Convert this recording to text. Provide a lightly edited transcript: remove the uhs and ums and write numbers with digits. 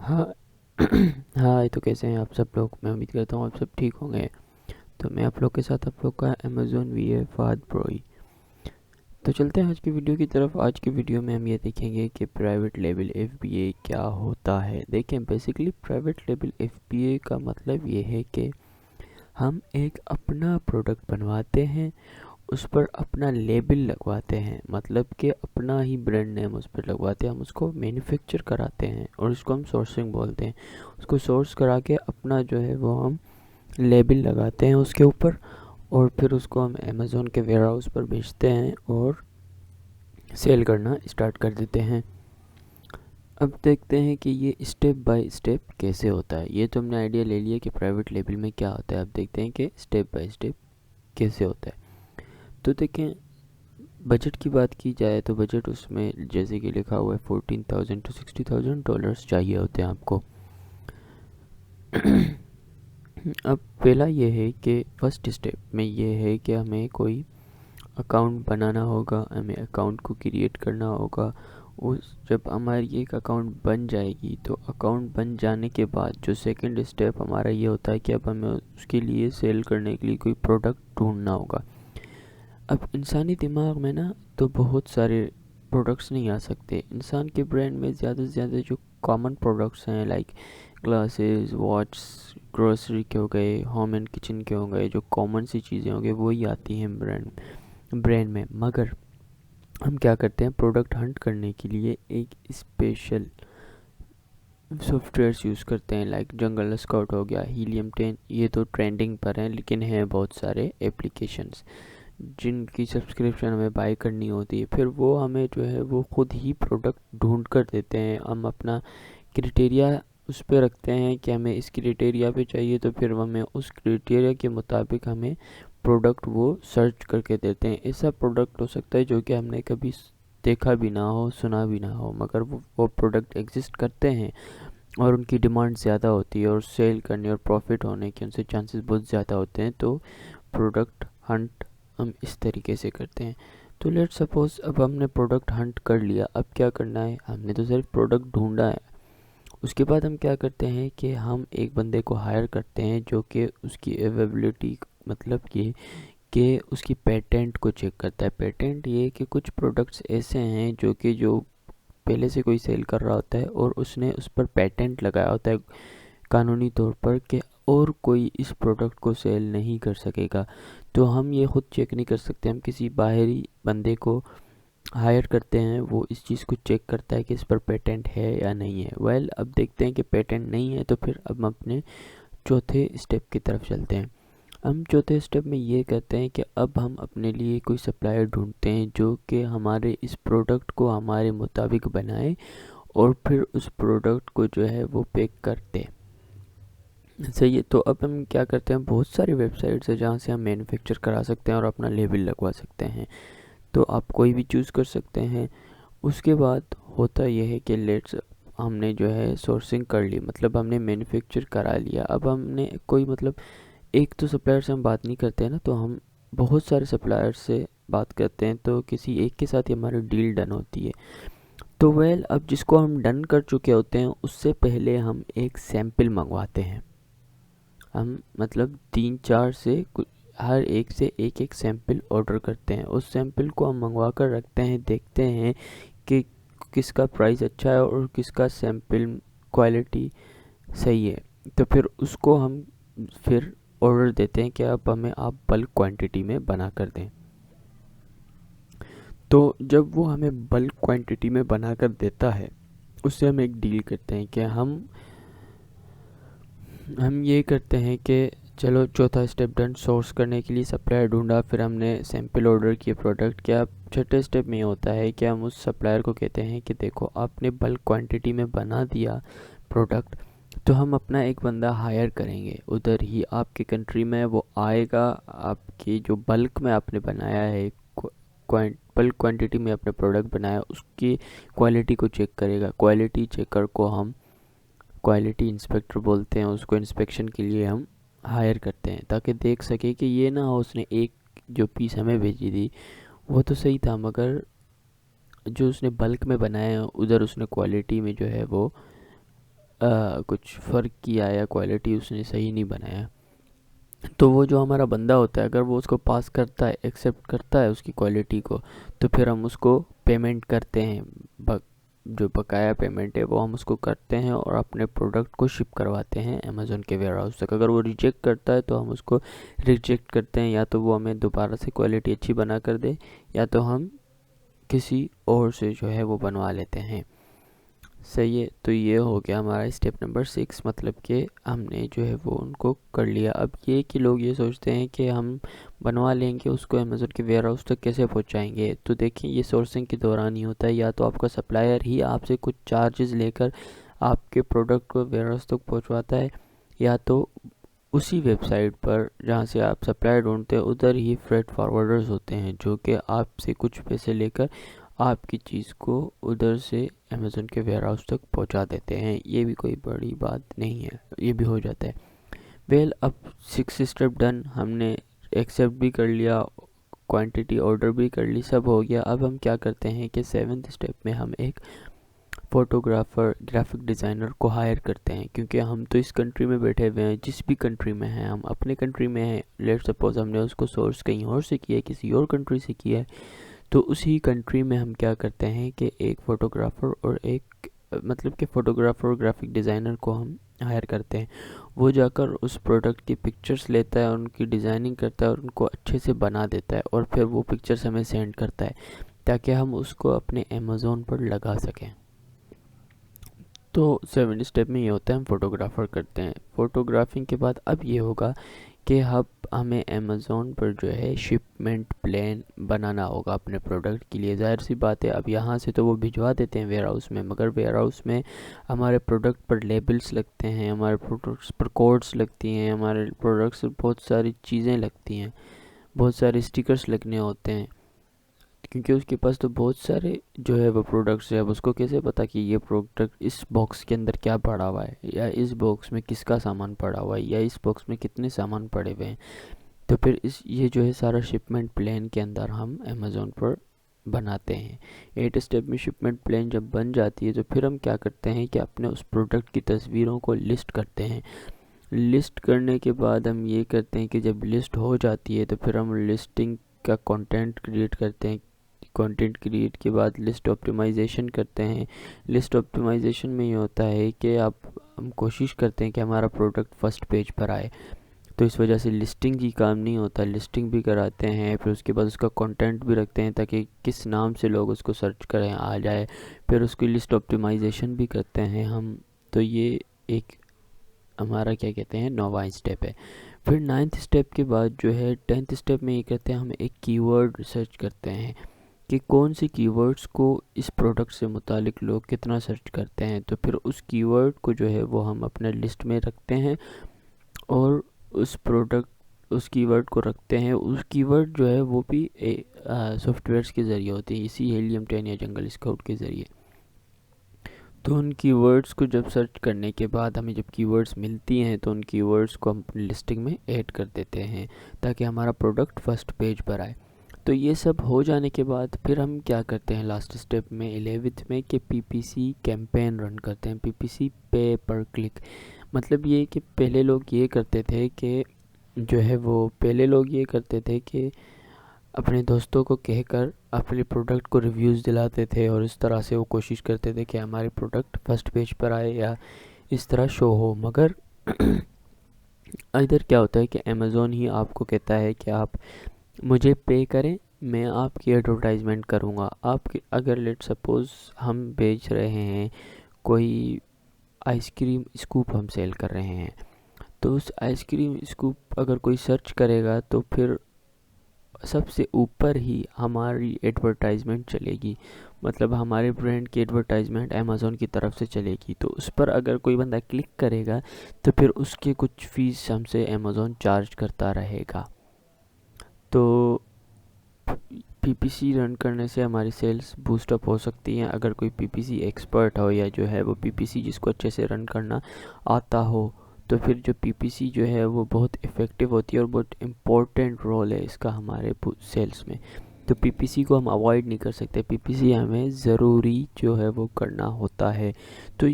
हाँ। हाँ, तो कैसे हैं आप सब लोग? मैं उम्मीद करता हूँ आप सब ठीक होंगे। तो मैं आप लोग के साथ आप लोग का अमेज़ॉन वी है फाद ब्रोई। तो चलते हैं आज की वीडियो की तरफ। आज की वीडियो में हम ये देखेंगे कि प्राइवेट लेबल एफबीए क्या होता है। देखें, बेसिकली प्राइवेट लेबल एफबीए का मतलब ये है कि हम एक अपना प्रोडक्ट बनवाते हैं, उस पर अपना लेबल लगवाते हैं, मतलब कि अपना ही ब्रांड नेम उस पर लगवाते हैं। हम उसको मैन्युफैक्चर कराते हैं और उसको हम सोर्सिंग बोलते हैं। उसको सोर्स करा के अपना जो है वो हम लेबल लगाते हैं उसके ऊपर, और फिर उसको हम अमेज़ोन के वेयर हाउस पर बेचते हैं और सेल करना स्टार्ट कर देते हैं। अब देखते हैं कि ये स्टेप बाय स्टेप कैसे होता है। ये तो हमने आइडिया ले लिया कि प्राइवेट लेबल में क्या होता है। अब देखते हैं कि स्टेप बाय स्टेप कैसे होता है। तो देखें, बजट की बात की जाए तो बजट उसमें जैसे कि लिखा हुआ है 14,000 to $60,000 चाहिए होते हैं आपको। अब पहला ये है कि फर्स्ट स्टेप में ये है कि हमें कोई अकाउंट बनाना होगा, हमें अकाउंट को क्रिएट करना होगा। उस जब हमारी एक अकाउंट बन जाएगी तो अकाउंट बन जाने के बाद जो सेकंड स्टेप हमारा ये होता है कि अब हमें उसके लिए सेल करने के लिए कोई प्रोडक्ट ढूंढना होगा। अब इंसानी दिमाग में ना तो बहुत सारे प्रोडक्ट्स नहीं आ सकते। इंसान के ब्रेन में ज़्यादा से ज़्यादा जो कॉमन प्रोडक्ट्स हैं, लाइक ग्लासेस, वॉच, ग्रोसरी के हो गए, होम एंड किचन के हो गए, जो कॉमन सी चीज़ें हो गई वही आती हैं ब्रेन में। मगर हम क्या करते हैं, प्रोडक्ट हंट करने के लिए एक स्पेशल सॉफ्टवेयर्स यूज़ करते हैं, लाइक जंगल स्काउट हो गया, हीलियम 10। ये तो ट्रेंडिंग पर हैं, लेकिन हैं बहुत सारे एप्लीकेशंस जिनकी सब्सक्रिप्शन हमें बाय करनी होती है। फिर वो हमें जो है वो खुद ही प्रोडक्ट ढूंढ कर देते हैं। हम अपना क्राइटेरिया उस पर रखते हैं कि हमें इस क्राइटेरिया पे चाहिए, तो फिर हमें उस क्राइटेरिया के मुताबिक हमें प्रोडक्ट वो सर्च करके देते हैं। ऐसा प्रोडक्ट हो सकता है जो कि हमने कभी देखा भी ना हो, सुना भी ना हो, मगर वो प्रोडक्ट एग्जिस्ट करते हैं और उनकी डिमांड ज़्यादा होती है और सेल करने और प्रॉफिट होने के उनसे चांसेस बहुत ज़्यादा होते हैं। तो प्रोडक्ट हंट हम इस तरीके से करते हैं। तो लेट सपोज अब हमने प्रोडक्ट हंट कर लिया। अब क्या करना है, हमने तो सिर्फ प्रोडक्ट ढूंढा है। उसके बाद हम क्या करते हैं कि हम एक बंदे को हायर करते हैं जो कि उसकी अवेलेबिलिटी, मतलब कि उसकी पेटेंट को चेक करता है। पेटेंट ये कि कुछ प्रोडक्ट्स ऐसे हैं जो पहले से कोई सेल कर रहा होता है और उसने उस पर पेटेंट लगाया होता है कानूनी तौर पर कि और कोई इस प्रोडक्ट को सेल नहीं कर सकेगा। तो हम ये खुद चेक नहीं कर सकते, हम किसी बाहरी बंदे को हायर करते हैं, वो इस चीज़ को चेक करता है कि इस पर पेटेंट है या नहीं है। अब देखते हैं कि पेटेंट नहीं है, तो फिर अब हम अपने चौथे स्टेप की तरफ चलते हैं। हम चौथे स्टेप में ये कहते हैं कि अब हम अपने लिए कोई सप्लायर ढूंढते हैं जो कि हमारे इस प्रोडक्ट को हमारे मुताबिक बनाए और फिर उस प्रोडक्ट को जो है वो पैक कर दे। सही है। तो अब हम क्या करते हैं, बहुत सारी वेबसाइट्स है जहाँ से हम मैन्युफैक्चर करा सकते हैं और अपना लेबल लगवा सकते हैं। तो आप कोई भी चूज़ कर सकते हैं। उसके बाद होता यह है कि लेट्स हमने जो है सोर्सिंग कर ली, मतलब हमने मैन्युफैक्चर करा लिया। अब हमने कोई, मतलब एक तो सप्लायर से हम बात नहीं करते हैं ना, तो हम बहुत सारे सप्लायर से बात करते हैं, तो किसी एक के साथ ही हमारी डील डन होती है। तो अब जिसको हम डन कर चुके होते हैं उससे पहले हम एक सैंपल मंगवाते हैं। हम मतलब 3-4 से हर एक से एक एक सैंपल ऑर्डर करते हैं। उस सैंपल को हम मंगवा कर रखते हैं, देखते हैं कि किसका प्राइस अच्छा है और किसका सैंपल क्वालिटी सही है। तो फिर उसको हम फिर ऑर्डर देते हैं कि आप बल्क क्वांटिटी में बना कर दें। तो जब वो हमें बल्क क्वांटिटी में बना कर देता है, उससे हम एक डील करते हैं कि हम ये करते हैं कि चलो चौथा स्टेप डन, सोर्स करने के लिए सप्लायर ढूंढा, फिर हमने सैंपल ऑर्डर किए प्रोडक्ट के। अब छठे स्टेप में होता है कि हम उस सप्लायर को कहते हैं कि देखो आपने बल्क क्वांटिटी में बना दिया प्रोडक्ट, तो हम अपना एक बंदा हायर करेंगे, उधर ही आपके कंट्री में वो आएगा, आपकी जो बल्क में आपने बनाया है, बल्क क्वांटिटी में आपने प्रोडक्ट बनाया, उसकी क्वालिटी को चेक करेगा। क्वालिटी चेकर को हम क्वालिटी इंस्पेक्टर बोलते हैं। उसको इंस्पेक्शन के लिए हम हायर करते हैं ताकि देख सके कि ये ना हो उसने एक जो पीस हमें भेजी थी वो तो सही था, मगर जो उसने बल्क में बनाया है उधर उसने क्वालिटी में जो है वो कुछ फ़र्क किया या क्वालिटी उसने सही नहीं बनाया, तो वो जो हमारा बंदा होता है अगर वो उसको पास करता है, एक्सेप्ट करता है उसकी क्वालिटी को, तो फिर हम उसको पेमेंट करते हैं। जो बकाया पेमेंट है वो हम उसको करते हैं और अपने प्रोडक्ट को शिप करवाते हैं अमेज़ोन के वेयर हाउस तक। अगर वो रिजेक्ट करता है तो हम उसको रिजेक्ट करते हैं, या तो वो हमें दोबारा से क्वालिटी अच्छी बना कर दे, या तो हम किसी और से जो है वो बनवा लेते हैं। सही है, तो ये हो गया हमारा स्टेप नंबर 6, मतलब कि हमने जो है वो उनको कर लिया। अब ये कि लोग ये सोचते हैं कि हम बनवा लेंगे उसको अमेज़ोन के वेयर हाउस तक कैसे पहुंचाएंगे। तो देखिए, ये सोर्सिंग के दौरान ही होता है। या तो आपका सप्लायर ही आपसे कुछ चार्जेस लेकर आपके प्रोडक्ट को वेयर हाउस तक पहुँचवाता है, या तो उसी वेबसाइट पर जहाँ से आप सप्लायर ढूंढते हैं उधर ही फ्रेट फॉरवर्डर्स होते हैं जो कि आपसे कुछ पैसे लेकर आपकी चीज़ को उधर से अमेज़ोन के वेयर हाउस तक पहुंचा देते हैं। ये भी कोई बड़ी बात नहीं है, ये भी हो जाता है। अब 6 स्टेप डन, हमने एक्सेप्ट भी कर लिया, क्वांटिटी ऑर्डर भी कर ली, सब हो गया। अब हम क्या करते हैं कि 7th स्टेप में हम एक फ़ोटोग्राफ़र, ग्राफिक डिज़ाइनर को हायर करते हैं, क्योंकि हम तो इस कंट्री में बैठे हुए हैं, जिस भी कंट्री में हैं, हम अपने कंट्री में हैं। लेट्स सपोज हमने उसको सोर्स कहीं और से किया है, किसी और कंट्री से किया है, तो उसी कंट्री में हम क्या करते हैं कि एक फ़ोटोग्राफ़र और एक मतलब कि फ़ोटोग्राफ़र और ग्राफिक डिज़ाइनर को हम हायर करते हैं। वो जाकर उस प्रोडक्ट की पिक्चर्स लेता है और उनकी डिज़ाइनिंग करता है और उनको अच्छे से बना देता है, और फिर वो पिक्चर्स हमें सेंड करता है ताकि हम उसको अपने अमेज़ोन पर लगा सकें। तो 7 स्टेप में ये होता है, हम फ़ोटोग्राफ़र करते हैं। फ़ोटोग्राफिंग के बाद अब ये होगा कि हमें अमेज़ोन पर जो है शिपमेंट प्लान बनाना होगा अपने प्रोडक्ट के लिए। ज़ाहिर सी बात है, अब यहाँ से तो वो भिजवा देते हैं वेयर हाउस में, मगर वेयर हाउस में हमारे प्रोडक्ट पर लेबल्स लगते हैं, हमारे प्रोडक्ट्स पर कोड्स लगती हैं, हमारे प्रोडक्ट्स पर बहुत सारी चीज़ें लगती हैं, बहुत सारे स्टिकर्स लगने होते हैं, क्योंकि उसके पास तो बहुत सारे जो है वो प्रोडक्ट्स है। अब उसको कैसे पता कि ये प्रोडक्ट इस बॉक्स के अंदर क्या पड़ा हुआ है, या इस बॉक्स में किसका सामान पड़ा हुआ है, या इस बॉक्स में कितने सामान पड़े हुए हैं। तो फिर ये जो है सारा शिपमेंट प्लान के अंदर हम अमेज़ोन पर बनाते हैं। 8 स्टेप में शिपमेंट प्लान जब बन जाती है तो फिर हम क्या करते हैं कि अपने उस प्रोडक्ट की तस्वीरों को लिस्ट करते हैं। लिस्ट करने के बाद हम ये करते हैं कि जब लिस्ट हो जाती है तो फिर हम लिस्टिंग का कंटेंट क्रिएट करते हैं। कंटेंट क्रिएट के बाद लिस्ट ऑप्टिमाइजेशन करते हैं। लिस्ट ऑप्टिमाइजेशन में ये होता है कि हम कोशिश करते हैं कि हमारा प्रोडक्ट फर्स्ट पेज पर आए, तो इस वजह से लिस्टिंग ही काम नहीं होता, लिस्टिंग भी कराते हैं। फिर उसके बाद उसका कंटेंट भी रखते हैं ताकि किस नाम से लोग उसको सर्च करें आ जाए। फिर उसकी लिस्ट ऑप्टिमाइजेशन भी करते हैं हम। तो ये एक हमारा क्या कहते हैं 9वां स्टेप है। फिर 9th स्टेप के बाद जो है 10th स्टेप में ये कहते हैं हम एक कीवर्ड रिसर्च करते हैं कि कौन से कीवर्ड्स को इस प्रोडक्ट से मुतालिक लोग कितना सर्च करते हैं। तो फिर उस कीवर्ड को जो है वो हम अपने लिस्ट में रखते हैं और उस कीवर्ड को रखते हैं। उस कीवर्ड जो है वो भी सॉफ्टवेयर्स के ज़रिए होती है, इसी हीलियम 10 या जंगल स्काउट के ज़रिए। तो उन कीवर्ड्स को जब सर्च करने के बाद हमें जब कीवर्ड्स मिलती हैं तो उन कीवर्ड्स को हम अपनी लिस्टिंग में ऐड कर देते हैं ताकि हमारा प्रोडक्ट फर्स्ट पेज पर आए। तो ये सब हो जाने के बाद फिर हम क्या करते हैं लास्ट स्टेप में 11th में कि PPC कैंपेन रन करते हैं। PPC पे पर क्लिक मतलब ये कि पहले लोग ये करते थे कि अपने दोस्तों को कहकर अपने प्रोडक्ट को रिव्यूज़ दिलाते थे और इस तरह से वो कोशिश करते थे कि हमारे प्रोडक्ट फर्स्ट पेज पर आए या इस तरह शो हो। मगर इधर क्या होता है कि अमेज़ोन ही आपको कहता है कि आप मुझे पे करें, मैं आपकी एडवर्टाइजमेंट करूँगा। आपके अगर लेट सपोज़ हम बेच रहे हैं कोई आइसक्रीम स्कूप, हम सेल कर रहे हैं, तो उस आइसक्रीम स्कूप अगर कोई सर्च करेगा तो फिर सबसे ऊपर ही हमारी एडवर्टाइजमेंट चलेगी, मतलब हमारे ब्रांड की एडवर्टाइजमेंट अमेज़ोन की तरफ से चलेगी। तो उस पर अगर कोई बंदा क्लिक करेगा तो फिर उसके कुछ फ़ीस हमसे अमेज़ोन चार्ज करता रहेगा। तो PPC रन करने से हमारी सेल्स बूस्टअप हो सकती हैं अगर कोई PPC एक्सपर्ट हो, या जो है वो PPC जिसको अच्छे से रन करना आता हो। तो फिर जो PPC जो है वो बहुत इफ़ेक्टिव होती है और बहुत इम्पोर्टेंट रोल है इसका हमारे सेल्स में। तो PPC को हम अवॉइड नहीं कर सकते, PPC हमें ज़रूरी जो है वो करना होता है। तो